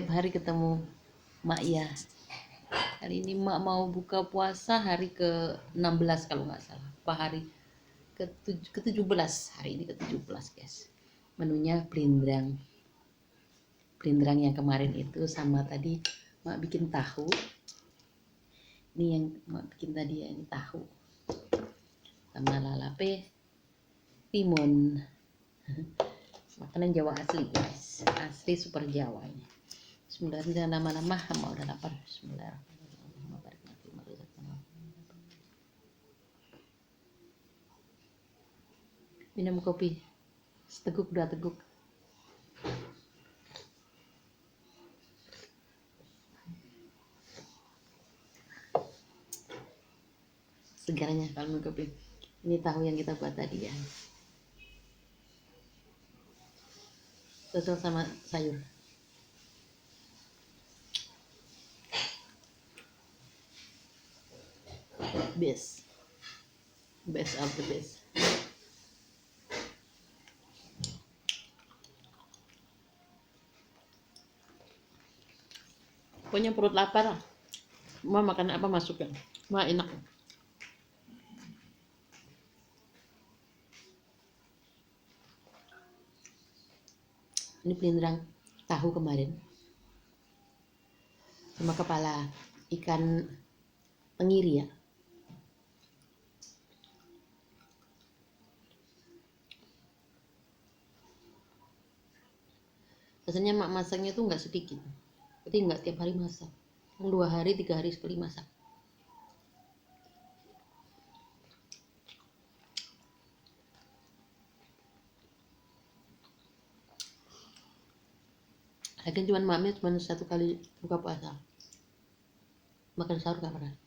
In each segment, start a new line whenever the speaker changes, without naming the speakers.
Tiap hari ketemu Mak ya. Hari ini Mak mau buka puasa hari ke-16 kalau nggak salah. Apa hari ke-17? Hari ini ke-17 guys. Menunya blindrang. Blindrang yang kemarin itu sama tadi Mak bikin tahu. Ini yang Mak bikin tadi ya, ini tahu. Sama lalape timun. Makanan Jawa asli guys, asli super Jawa ini. Bismillahirrahmanirrahim. Nama-nama hamba udah lapar. Bismillahirrahmanirrahim. Minum kopi seteguk dua teguk. Segarnya kalau minum kopi. Ini tahu yang kita buat tadi ya. Cocok sama sayur. Best of the best. Pokoknya perut lapar, mau makan apa masukkan, wah enak. Ini blindrang tahu kemarin sama kepala ikan tenggiri ya. Biasanya mak masaknya tuh nggak sedikit, jadi nggak tiap hari masak, 2 hari 3 hari sekali masak. Lagian cuman maknya cuma 1 kali buka puasa, makan sahur gak pernah.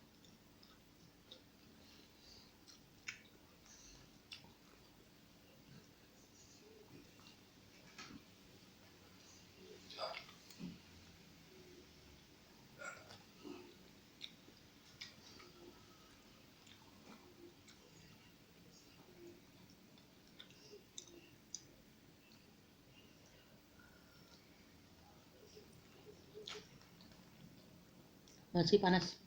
Masih panas.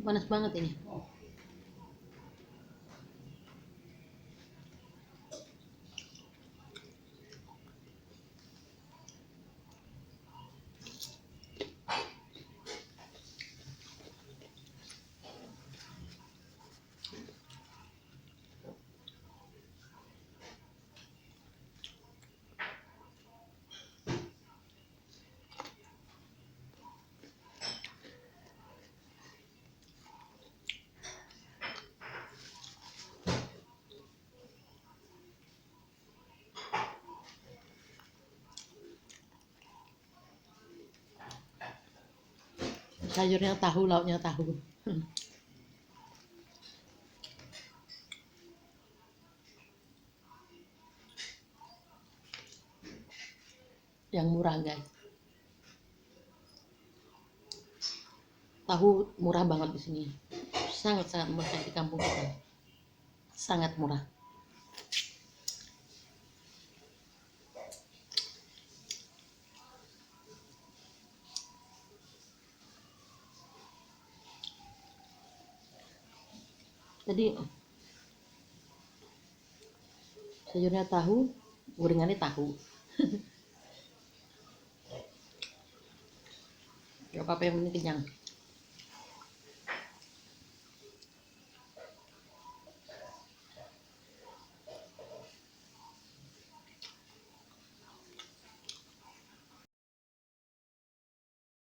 Panas banget ini. Sayurnya tahu, lauknya tahu. Yang murah guys. Tahu murah banget di sini. Sangat-sangat murah di kampung kita. Sangat murah. Jadi sayurnya tahu, gorengannya tahu. Gak apa-apa, yang penting kenyang.